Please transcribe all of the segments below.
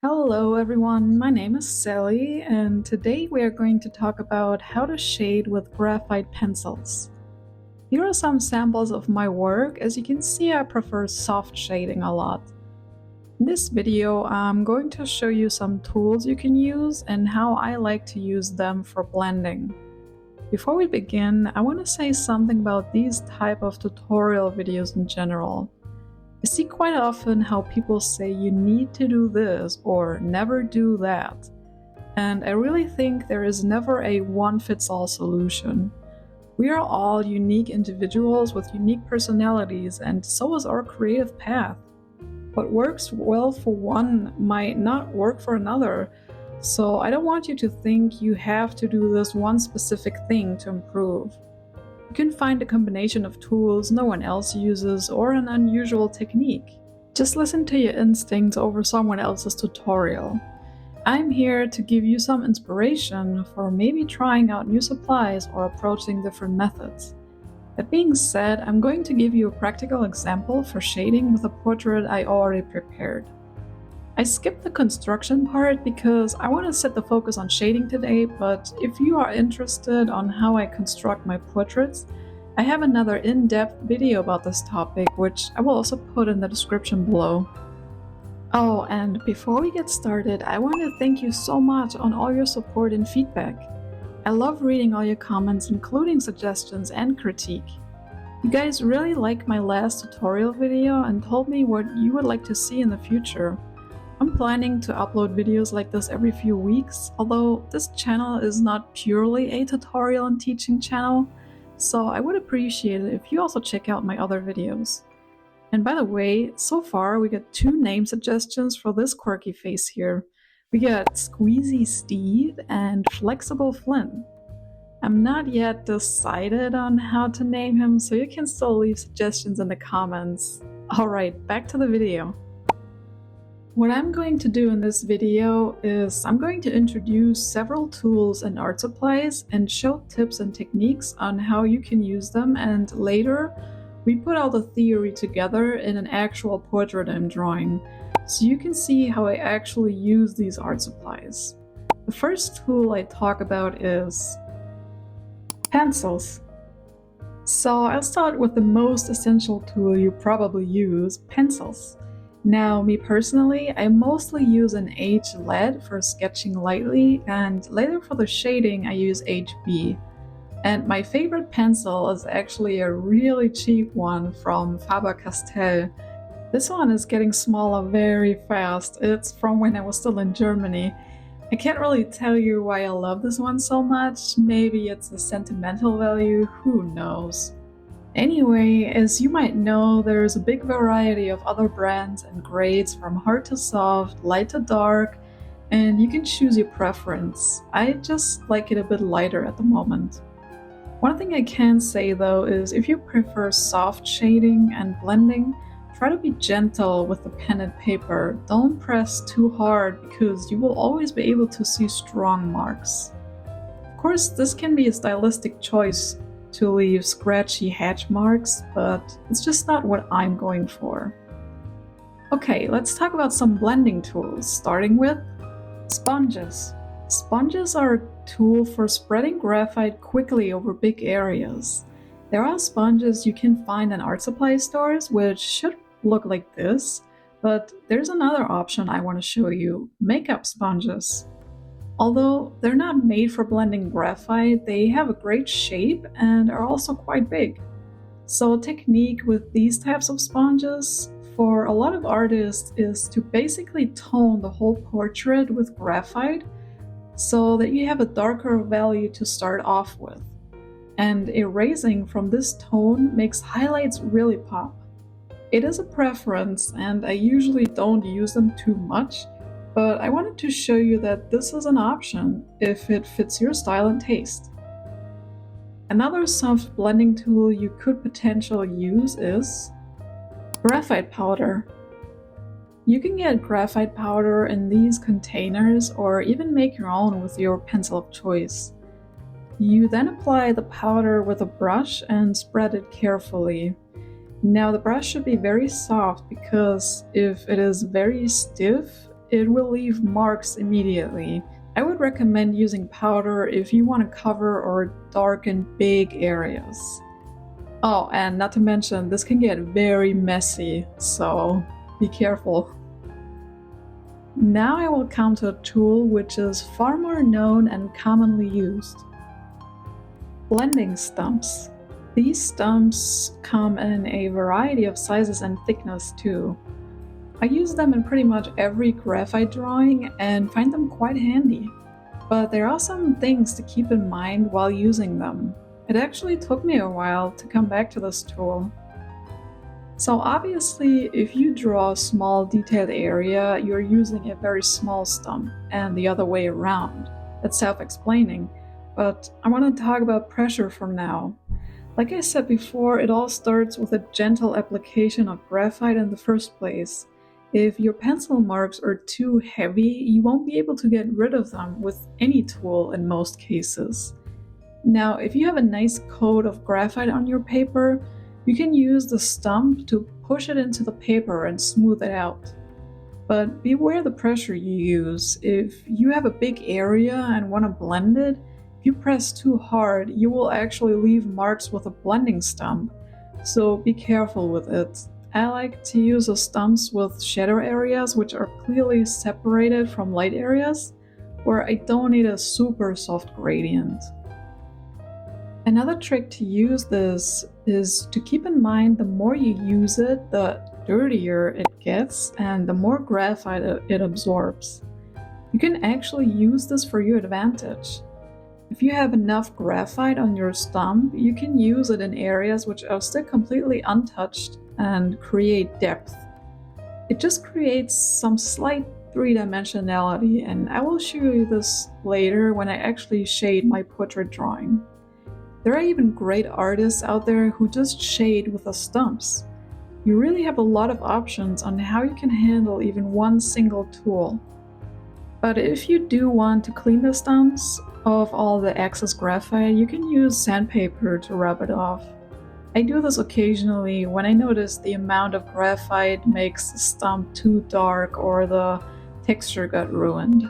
Hello everyone, my name is Sally, and today we are going to talk about how to shade with graphite pencils. Here are some samples of my work. As you can see, I prefer soft shading a lot. In this video, I'm going to show you some tools you can use and how I like to use them for blending. Before we begin, I want to say something about these type of tutorial videos in general. I see quite often how people say you need to do this or never do that. And I really think there is never a one-fits-all solution. We are all unique individuals with unique personalities, and so is our creative path. What works well for one might not work for another, so I don't want you to think you have to do this one specific thing to improve. You can find a combination of tools no one else uses or an unusual technique. Just listen to your instincts over someone else's tutorial. I'm here to give you some inspiration for maybe trying out new supplies or approaching different methods. That being said, I'm going to give you a practical example for shading with a portrait I already prepared. I skipped the construction part because I want to set the focus on shading today, but if you are interested on how I construct my portraits, I have another in-depth video about this topic, which I will also put in the description below. Oh, and before we get started, I want to thank you so much on all your support and feedback. I love reading all your comments, including suggestions and critique. You guys really liked my last tutorial video and told me what you would like to see in the future. I'm planning to upload videos like this every few weeks, although this channel is not purely a tutorial and teaching channel, so I would appreciate it if you also check out my other videos. And by the way, so far we got 2 name suggestions for this quirky face here. We got Squeezy Steve and Flexible Flynn. I'm not yet decided on how to name him, so you can still leave suggestions in the comments. Alright, back to the video. What I'm going to do in this video is I'm going to introduce several tools and art supplies and show tips and techniques on how you can use them, and later we put all the theory together in an actual portrait I'm drawing, so you can see how I actually use these art supplies. The first tool I talk about is pencils. So I'll start with the most essential tool you probably use, pencils. Now, me personally, I mostly use an H lead for sketching lightly, and later for the shading I use HB. And my favorite pencil is actually a really cheap one from Faber-Castell. This one is getting smaller very fast. It's from when I was still in Germany. I can't really tell you why I love this one so much. Maybe it's a sentimental value, who knows. Anyway, as you might know, there's a big variety of other brands and grades from hard to soft, light to dark, and you can choose your preference. I just like it a bit lighter at the moment. One thing I can say though is if you prefer soft shading and blending, try to be gentle with the pen and paper. Don't press too hard because you will always be able to see strong marks. Of course, this can be a stylistic choice to leave scratchy hatch marks, but it's just not what I'm going for. Okay, let's talk about some blending tools, starting with sponges. Sponges are a tool for spreading graphite quickly over big areas. There are sponges you can find in art supply stores which should look like this, but there's another option I want to show you, makeup sponges. Although they're not made for blending graphite, they have a great shape and are also quite big. So a technique with these types of sponges for a lot of artists is to basically tone the whole portrait with graphite so that you have a darker value to start off with. And erasing from this tone makes highlights really pop. It is a preference and I usually don't use them too much, but I wanted to show you that this is an option if it fits your style and taste. Another soft blending tool you could potentially use is graphite powder. You can get graphite powder in these containers or even make your own with your pencil of choice. You then apply the powder with a brush and spread it carefully. Now the brush should be very soft because if it is very stiff, it will leave marks immediately. I would recommend using powder if you want to cover or darken big areas. Oh, and not to mention, this can get very messy, so be careful. Now I will come to a tool which is far more known and commonly used. Blending stumps. These stumps come in a variety of sizes and thickness too. I use them in pretty much every graphite drawing and find them quite handy. But there are some things to keep in mind while using them. It actually took me a while to come back to this tool. So obviously, if you draw a small detailed area, you're using a very small stump, and the other way around. That's self-explaining, but I want to talk about pressure for now. Like I said before, it all starts with a gentle application of graphite in the first place. If your pencil marks are too heavy, you won't be able to get rid of them with any tool in most cases. Now, if you have a nice coat of graphite on your paper, you can use the stump to push it into the paper and smooth it out. But beware the pressure you use. If you have a big area and want to blend it, if you press too hard, you will actually leave marks with a blending stump. So be careful with it. I like to use the stumps with shadow areas which are clearly separated from light areas, where I don't need a super soft gradient. Another trick to use this is to keep in mind the more you use it, the dirtier it gets and the more graphite it absorbs. You can actually use this for your advantage. If you have enough graphite on your stump, you can use it in areas which are still completely untouched and create depth. It just creates some slight three-dimensionality, and I will show you this later when I actually shade my portrait drawing. There are even great artists out there who just shade with the stumps. You really have a lot of options on how you can handle even one single tool. But if you do want to clean the stumps of all the excess graphite, you can use sandpaper to rub it off. I do this occasionally when I notice the amount of graphite makes the stump too dark or the texture got ruined.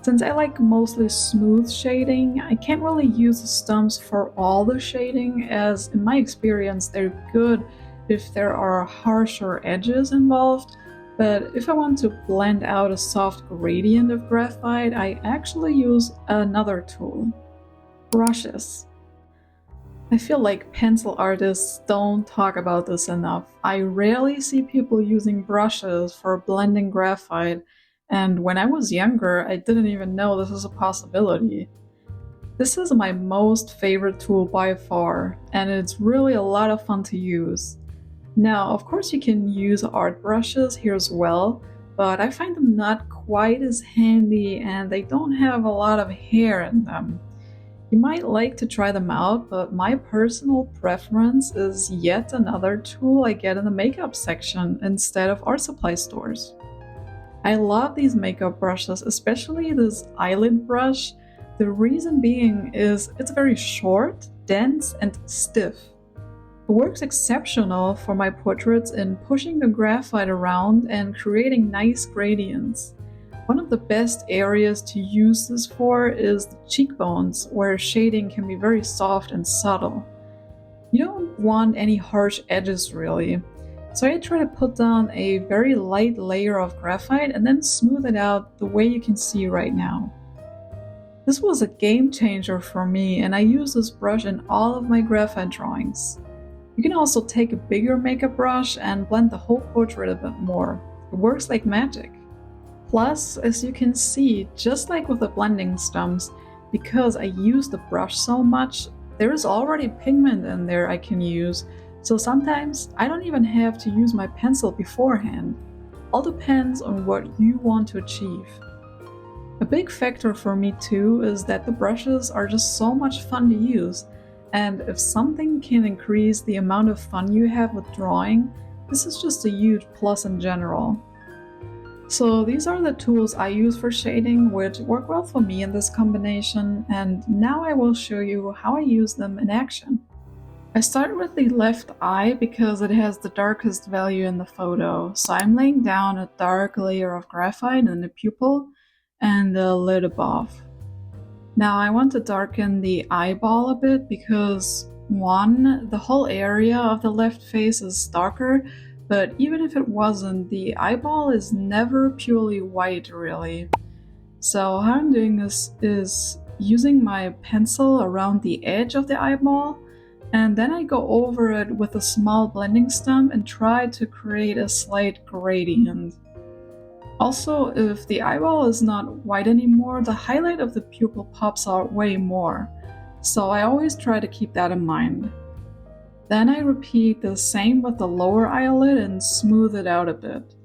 Since I like mostly smooth shading, I can't really use the stumps for all the shading, as in my experience they're good if there are harsher edges involved, but if I want to blend out a soft gradient of graphite, I actually use another tool: brushes. I feel like pencil artists don't talk about this enough. I rarely see people using brushes for blending graphite, and when I was younger, I didn't even know this was a possibility. This is my most favorite tool by far, and it's really a lot of fun to use. Now, of course you can use art brushes here as well, but I find them not quite as handy and they don't have a lot of hair in them. You might like to try them out, but my personal preference is yet another tool I get in the makeup section instead of art supply stores. I love these makeup brushes, especially this eyelid brush. The reason being is it's very short, dense, and stiff. It works exceptional for my portraits in pushing the graphite around and creating nice gradients. One of the best areas to use this for is the cheekbones, where shading can be very soft and subtle. You don't want any harsh edges really. So I try to put down a very light layer of graphite and then smooth it out the way you can see right now. This was a game changer for me, and I use this brush in all of my graphite drawings. You can also take a bigger makeup brush and blend the whole portrait a bit more. It works like magic. Plus, as you can see, just like with the blending stumps, because I use the brush so much, there is already pigment in there I can use. So sometimes I don't even have to use my pencil beforehand. All depends on what you want to achieve. A big factor for me too is that the brushes are just so much fun to use, and if something can increase the amount of fun you have with drawing, this is just a huge plus in general. So these are the tools I use for shading, which work well for me in this combination, and now I will show you how I use them in action. I start with the left eye because it has the darkest value in the photo. So I'm laying down a dark layer of graphite in the pupil and the lid above. Now I want to darken the eyeball a bit because one, the whole area of the left face is darker, but even if it wasn't, the eyeball is never purely white really. So how I'm doing this is using my pencil around the edge of the eyeball, and then I go over it with a small blending stump and try to create a slight gradient. Also, if the eyeball is not white anymore, the highlight of the pupil pops out way more. So I always try to keep that in mind. Then I repeat the same with the lower eyelid and smooth it out a bit.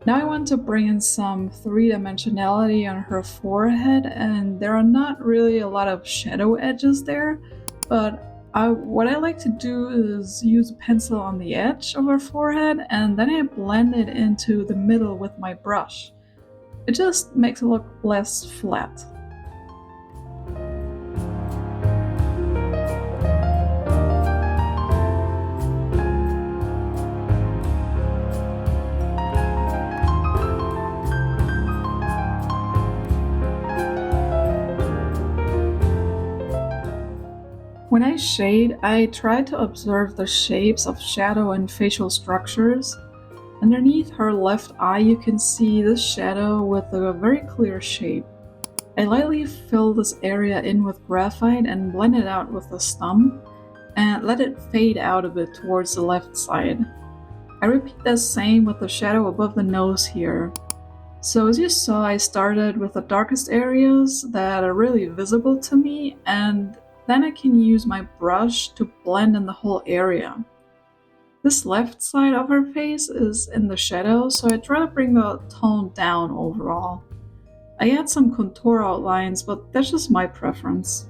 Now I want to bring in some three-dimensionality on her forehead, and there are not really a lot of shadow edges there, but what I like to do is use a pencil on the edge of her forehead and then I blend it into the middle with my brush. It just makes it look less flat. When I shade, I try to observe the shapes of shadow and facial structures. Underneath her left eye you can see this shadow with a very clear shape. I lightly fill this area in with graphite and blend it out with a stump and let it fade out a bit towards the left side. I repeat the same with the shadow above the nose here. So as you saw, I started with the darkest areas that are really visible to me, and then I can use my brush to blend in the whole area. This left side of her face is in the shadow, so I try to bring the tone down overall. I add some contour outlines, but that's just my preference.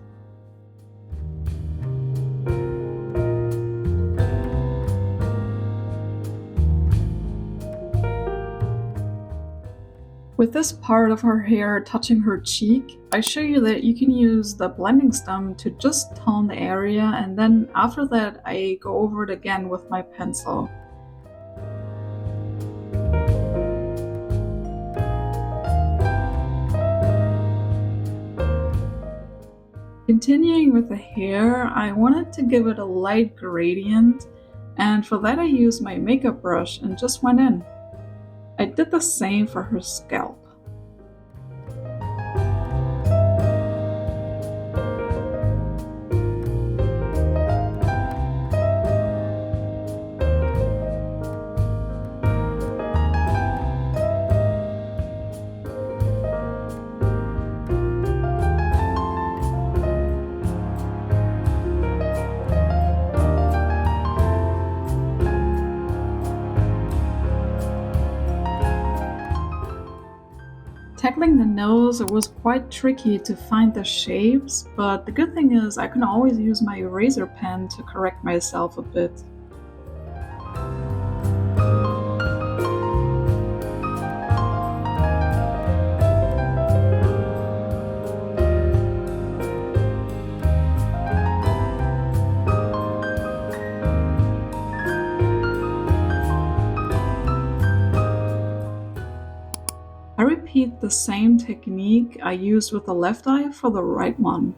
With this part of her hair touching her cheek, I show you that you can use the blending stump to just tone the area, and then after that I go over it again with my pencil. Continuing with the hair, I wanted to give it a light gradient, and for that I used my makeup brush and just went in. I did the same for her scalp. Tackling the nose, it was quite tricky to find the shapes, but the good thing is I can always use my eraser pen to correct myself a bit. I repeat the same technique I used with the left eye for the right one.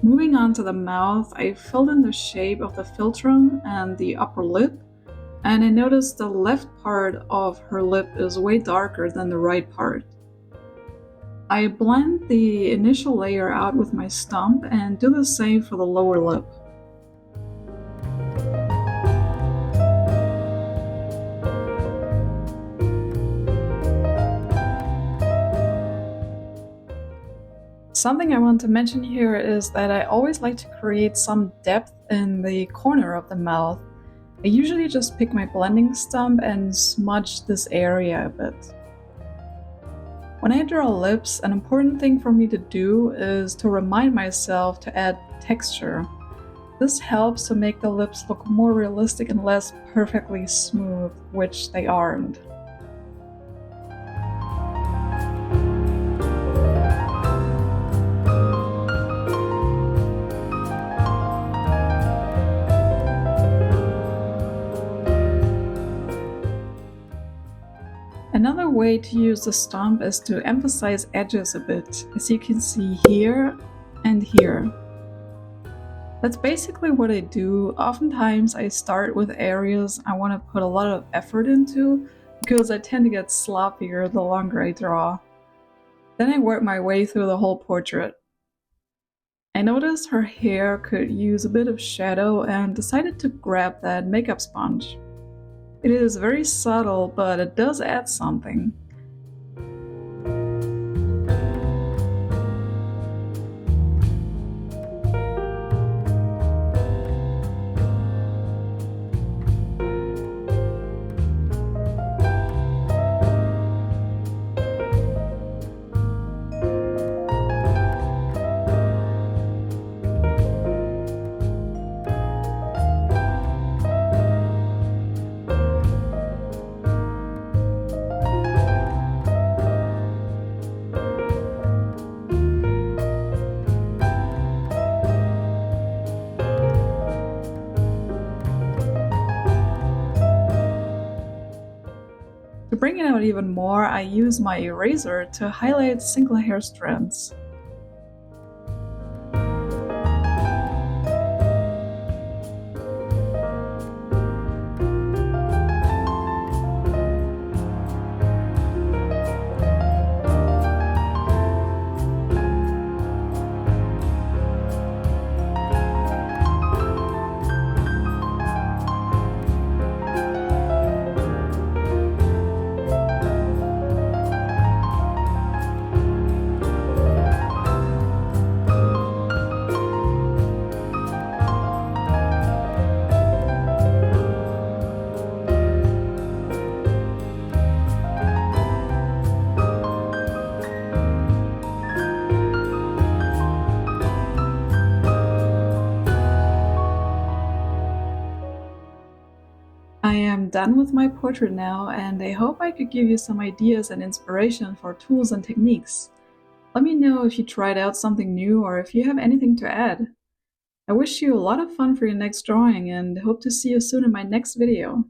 Moving on to the mouth, I filled in the shape of the philtrum and the upper lip, and I noticed the left part of her lip is way darker than the right part. I blend the initial layer out with my stump and do the same for the lower lip. Something I want to mention here is that I always like to create some depth in the corner of the mouth. I usually just pick my blending stump and smudge this area a bit. When I draw lips, an important thing for me to do is to remind myself to add texture. This helps to make the lips look more realistic and less perfectly smooth, which they aren't. Another way to use the stump is to emphasize edges a bit, as you can see here and here. That's basically what I do. Oftentimes I start with areas I want to put a lot of effort into because I tend to get sloppier the longer I draw. Then I work my way through the whole portrait. I noticed her hair could use a bit of shadow and decided to grab that makeup sponge. It is very subtle, but it does add something. To bring it out even more, I use my eraser to highlight single hair strands. I am done with my portrait now, and I hope I could give you some ideas and inspiration for tools and techniques. Let me know if you tried out something new or if you have anything to add. I wish you a lot of fun for your next drawing and hope to see you soon in my next video.